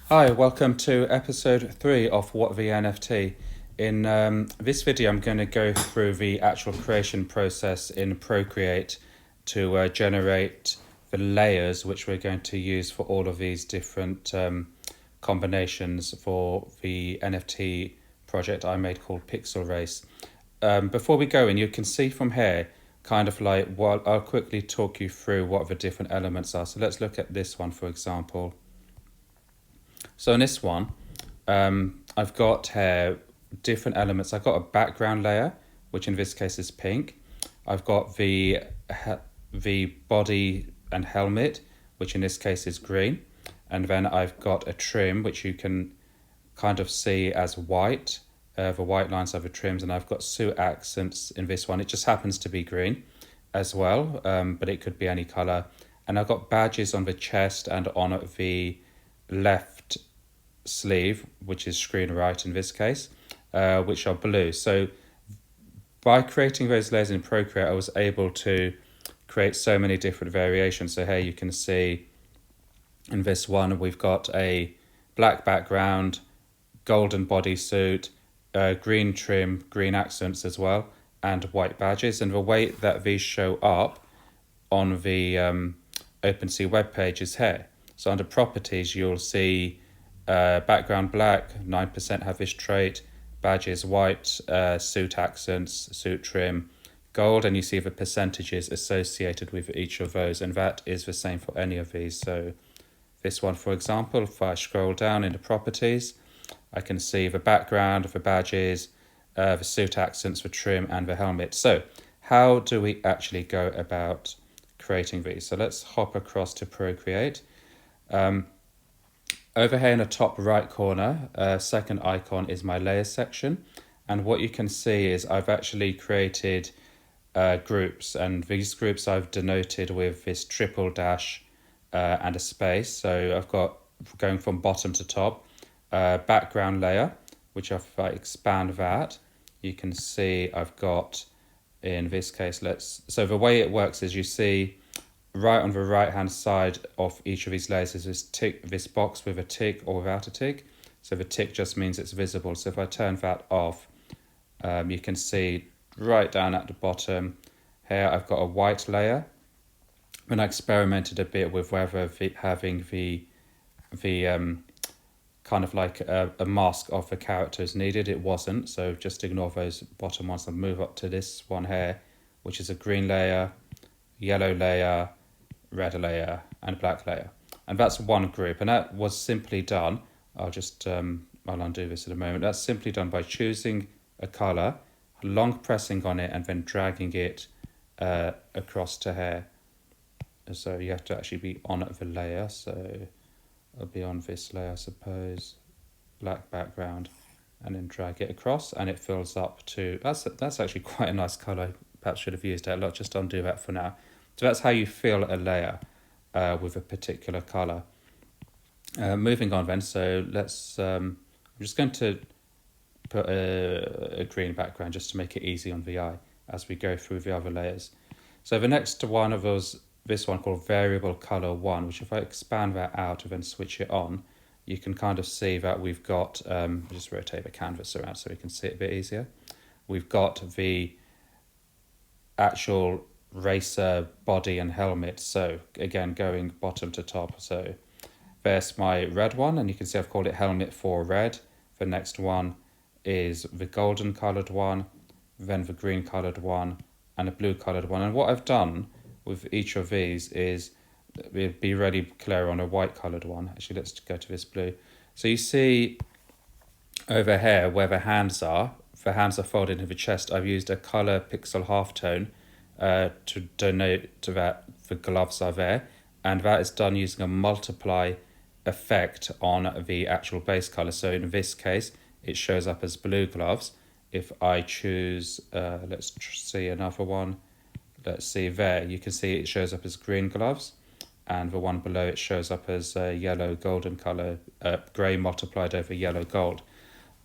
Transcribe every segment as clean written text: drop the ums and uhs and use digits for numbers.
Hi, welcome to episode 3 of What the NFT. In this video, I'm going to go through the actual creation process in Procreate to generate the layers which we're going to use for all of these different combinations for the NFT project I made called Pixel Race. Before we go in, you can see from here kind of like what I'll quickly talk you through what the different elements are. So let's look at this one, for example. So in this one, I've got here different elements. I've got a background layer, which in this case is pink. I've got the body and helmet, which in this case is green. And then I've got a trim, which you can kind of see as white. The white lines are the trims, and I've got suit accents in this one. It just happens to be green as well, but it could be any color. And I've got badges on the chest and on the left sleeve, which is screen right in this case, which are blue. So by creating those layers in Procreate, I was able to create so many different variations. So here you can see in this one, we've got a black background, golden bodysuit, green trim, green accents as well, and white badges. And the way that these show up on the OpenSea web page is here. So under properties, you'll see background black, 9% have this trait, badges white, suit accents, suit trim, gold, and you see the percentages associated with each of those, and that is the same for any of these. So this one, for example, if I scroll down into properties, I can see the background, the badges, the suit accents, the trim, and the helmet. So how do we actually go about creating these? So let's hop across to Procreate. Over here in the top right corner, second icon is my layers section. And what you can see is I've actually created groups, and these groups I've denoted with this triple dash and a space. So I've got, going from bottom to top, background layer, which if I expand that, you can see I've got, in this case, so the way it works is you see right on the right hand side of each of these layers is this box with a tick or without a tick. So the tick just means it's visible. So if I turn that off, you can see right down at the bottom here I've got a white layer. When I experimented a bit with whether having the kind of like a mask of the character is needed, it wasn't. So just ignore those bottom ones and move up to this one here, which is a green layer, yellow layer, red layer, and black layer. And that's one group, and that was simply done. I'll undo this in a moment. That's simply done by choosing a color, long pressing on it, and then dragging it across to here. So you have to actually be on the layer. So I'll be on this layer, I suppose, black background, and then drag it across, and it fills up to, that's actually quite a nice color. Perhaps should have used that. Let's just undo that for now. So that's how you fill a layer with a particular color. Moving on then, so I'm just going to put a green background just to make it easy on the eye as we go through the other layers. So the next one of those, this one called variable color 1, which if I expand that out and then switch it on, you can kind of see that we've got, just rotate the canvas around so we can see it a bit easier. We've got the actual racer body and helmet. So again, going bottom to top. So there's my red one, and you can see I've called it helmet 4 red. The next one is the golden colored one, then the green colored one, and a blue colored one. And what I've done with each of these is be really clear on a white colored one. Actually, let's go to this blue. So you see over here where the hands are folded into the chest. I've used a color pixel halftone to denote to that the gloves are there, and that is done using a multiply effect on the actual base color. So in this case, it shows up as blue gloves. If I choose, let's see another one. Let's see there, you can see it shows up as green gloves, and the one below it shows up as yellow golden color, gray multiplied over yellow gold.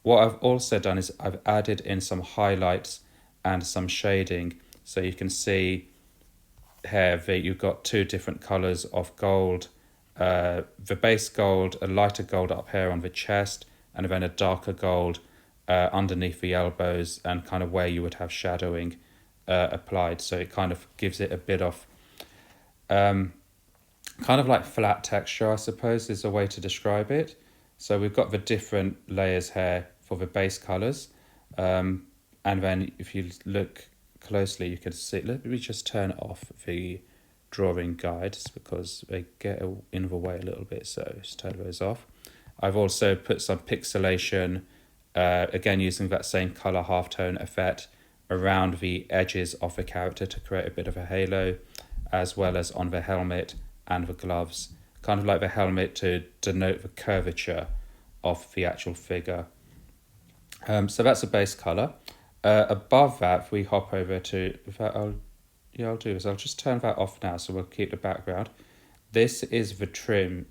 What I've also done is I've added in some highlights and some shading, so you can see here that you've got two different colors of gold the base gold, a lighter gold up here on the chest, and then a darker gold underneath the elbows and kind of where you would have shadowing applied. So it kind of gives it a bit of kind of like flat texture, I suppose, is a way to describe it. So we've got the different layers here for the base colours. And then if you look closely, you can see, let me just turn off the drawing guides because they get in the way a little bit, so just turn those off. I've also put some pixelation, again using that same colour halftone effect around the edges of the character to create a bit of a halo, as well as on the helmet and the gloves, kind of like the helmet to denote the curvature of the actual figure. So that's the base colour. Above that, we hop over to, I'll do is I'll just turn that off now, so we'll keep the background. This is the trim.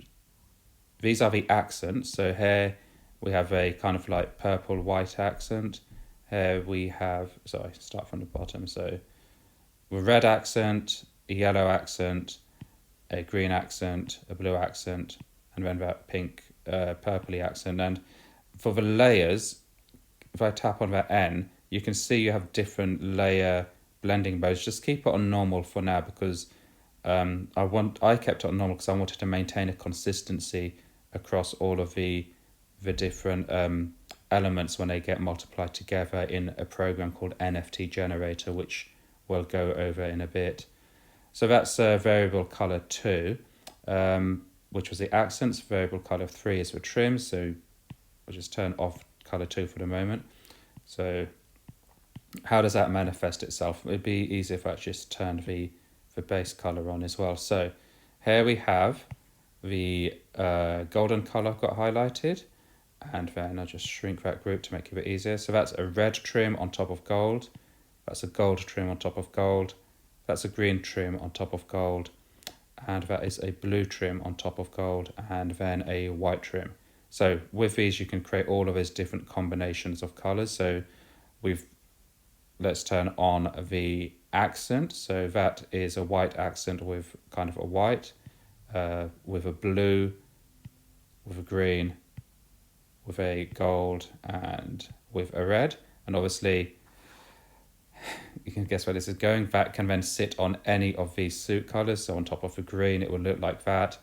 These are the accents. So here we have a kind of like purple white accent. Here we have, sorry, start from the bottom. So a red accent, a yellow accent, a green accent, a blue accent, and then that pink, purpley accent. And for the layers, if I tap on that N, you can see you have different layer blending modes. Just keep it on normal for now because I kept it on normal because I wanted to maintain a consistency across all of the different elements when they get multiplied together in a program called NFT generator, which we'll go over in a bit. So that's variable color 2, which was the accents. Variable color 3 is the trim. So I'll just turn off color 2 for the moment. So how does that manifest itself? It'd be easier if I just turned the base color on as well. So here we have the golden color got highlighted, and then I'll just shrink that group to make it a bit easier. So that's a red trim on top of gold. That's a gold trim on top of gold. That's a green trim on top of gold. And that is a blue trim on top of gold, and then a white trim. So with these, you can create all of these different combinations of colors. So let's turn on the accent. So that is a white accent with kind of a white, with a blue, with a green, with a gold, and with a red. And obviously, you can guess where this is going. That can then sit on any of these suit colors. So on top of a green, it will look like that.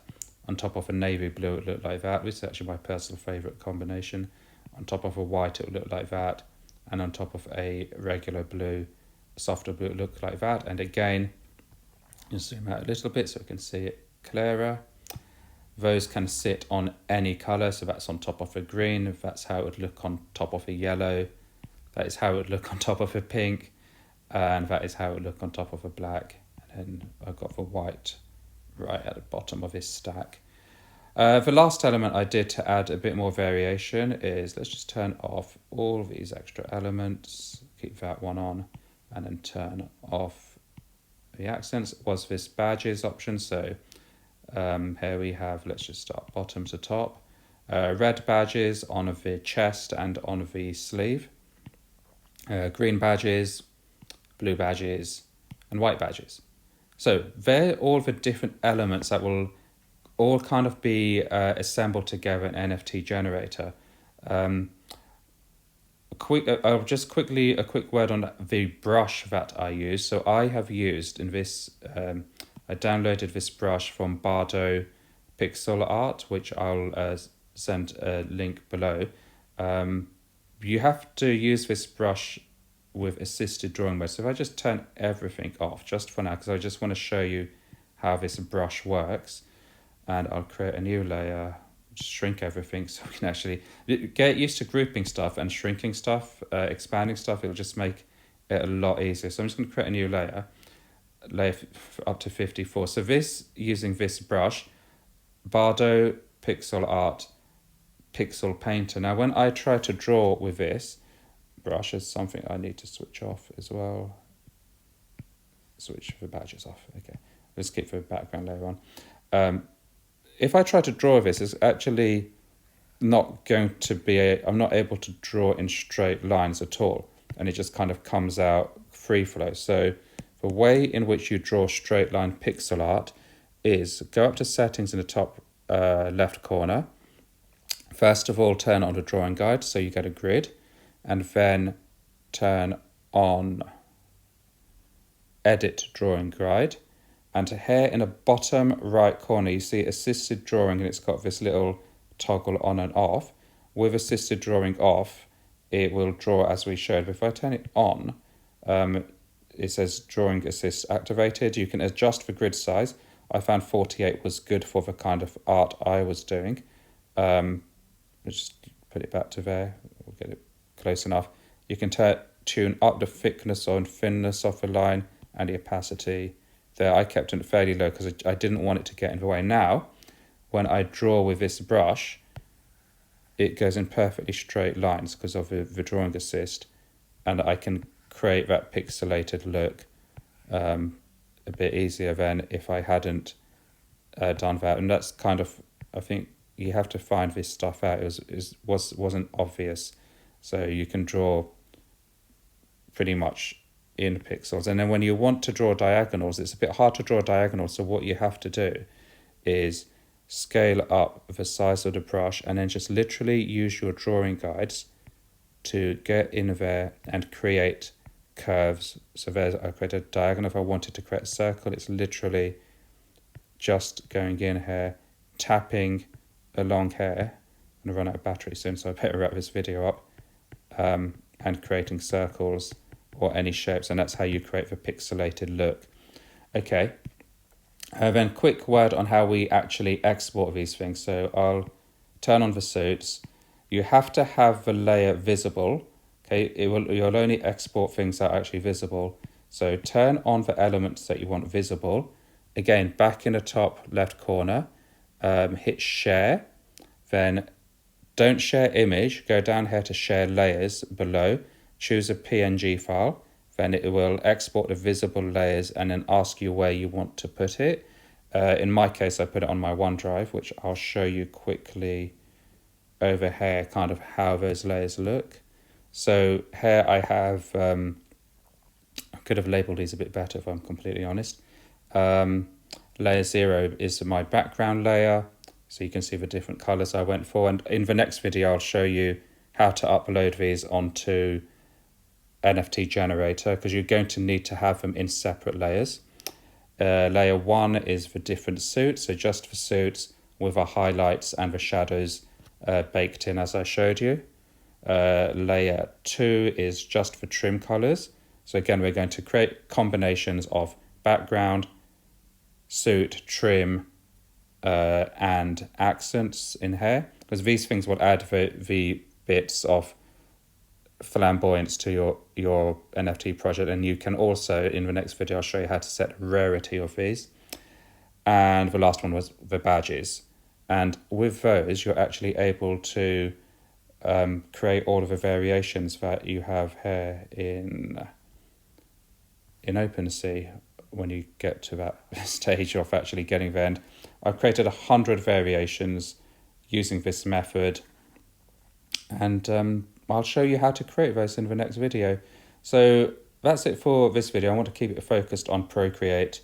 On top of a navy blue, it would look like that, which is actually my personal favorite combination. On top of a white, it would look like that. And on top of a regular blue, a softer blue, it would look like that. And again, just zoom out a little bit so we can see it clearer. Those can sit on any color. So that's on top of a green. That's how it would look on top of a yellow. That is how it would look on top of a pink. And that is how it would look on top of a black. And then I've got the white right at the bottom of this stack. The last element I did to add a bit more variation is, let's just turn off all these extra elements, keep that one on, and then turn off the accents, was this badges option. So here we have, let's just start bottom to top, red badges on the chest and on the sleeve, green badges, blue badges, and white badges. So they're all the different elements that will all kind of be assembled together in NFT generator. A quick word on the brush that I use. So I have used in this, I downloaded this brush from Bardo Pixel Art, which I'll send a link below. You have to use this brush with assisted drawing mode. So if I just turn everything off just for now, because I just want to show you how this brush works, and I'll create a new layer, just shrink everything so we can actually get used to grouping stuff and shrinking stuff, expanding stuff. It'll just make it a lot easier. So I'm just going to create a new layer up to 54. So this, using this brush, Bardo Pixel Art Pixel Painter. Now when I try to draw with this brush, is something I need to switch off as well. Switch the badges off. Okay, let's keep the background layer on. If I try to draw this, it's actually not going to be I'm not able to draw in straight lines at all, and it just kind of comes out free flow. So the way in which you draw straight line pixel art is go up to settings in the top left corner. First of all, turn on the drawing guide so you get a grid, and then turn on edit drawing guide. And here in the bottom right corner, you see assisted drawing, and it's got this little toggle on and off. With assisted drawing off, it will draw as we showed. But if I turn it on, it says drawing assist activated. You can adjust the grid size. I found 48 was good for the kind of art I was doing. Just put it back to there. We'll get it close enough. You can tune up the thickness or thinness of the line and the opacity. There, I kept it fairly low because I didn't want it to get in the way. Now, when I draw with this brush, it goes in perfectly straight lines because of the drawing assist, and I can create that pixelated look a bit easier than if I hadn't done that. And that's kind of, I think you have to find this stuff out. It wasn't obvious, so you can draw pretty much in pixels. And then when you want to draw diagonals, it's a bit hard to draw diagonals, so what you have to do is scale up the size of the brush and then just literally use your drawing guides to get in there and create curves. So there's, I created a diagonal. If I wanted to create a circle, it's literally just going in here, tapping along here. I'm going to run out of battery soon, so I better wrap this video up, and creating circles or any shapes, and that's how you create the pixelated look. Okay, then quick word on how we actually export these things. So I'll turn on the suits. You have to have the layer visible. Okay, you'll only export things that are actually visible. So turn on the elements that you want visible. Again, back in the top left corner, hit share. Then don't share image, go down here to share layers below. Choose a PNG file, then it will export the visible layers and then ask you where you want to put it. In my case, I put it on my OneDrive, which I'll show you quickly over here, kind of how those layers look. So here I have, I could have labeled these a bit better if I'm completely honest. Layer 0 is my background layer, so you can see the different colors I went for. And in the next video, I'll show you how to upload these onto NFT generator, because you're going to need to have them in separate layers. Layer 1 is for different suits, so just for suits with the highlights and the shadows baked in as I showed you. Layer 2 is just for trim colors. So again, we're going to create combinations of background, suit, trim, and accents in here, because these things will add the bits of flamboyance to your NFT project. And you can also, in the next video, I'll show you how to set rarity of these. And the last one was the badges. And with those, you're actually able to create all of the variations that you have here in OpenSea when you get to that stage of actually getting there. And I've created 100 variations using this method, and I'll show you how to create those in the next video. So that's it for this video. I want to keep it focused on Procreate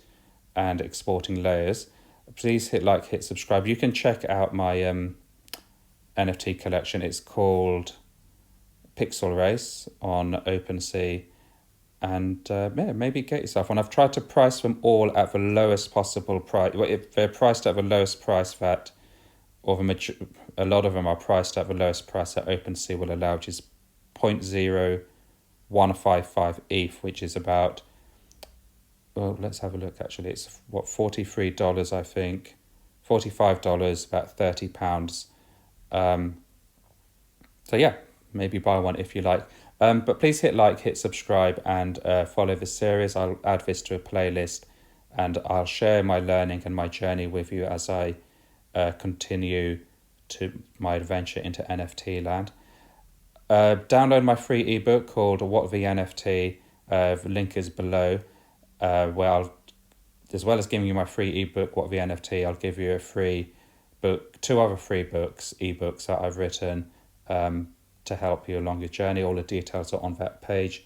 and exporting layers. Please hit like, hit subscribe. You can check out my NFT collection. It's called Pixel Race on OpenSea. And yeah, maybe get yourself one. I've tried to price them all at the lowest possible price. Well, if they're priced at the lowest price that, or a lot of them are priced at the lowest price that OpenSea will allow, which is 0.0155 ETH, which is about, well, let's have a look actually. It's what, $43, I think. $45, about £30. So yeah, maybe buy one if you like. But please hit like, hit subscribe, and follow the series. I'll add this to a playlist, and I'll share my learning and my journey with you as I continue to my adventure into NFT land. Download my free ebook called What the NFT. The link is below, where I'll, as well as giving you my free ebook, What the NFT, I'll give you a free book, 2 other free ebooks that I've written to help you along your journey. All the details are on that page,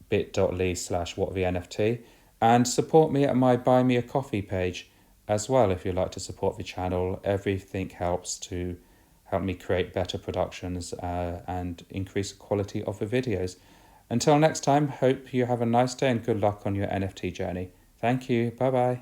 bit.ly/whatthenft. And support me at my Buy Me a Coffee page. as well if you'd like to support the channel. Everything helps to help me create better productions and increase the quality of the videos. Until next time, hope you have a nice day and good luck on your NFT journey. Thank you. Bye bye.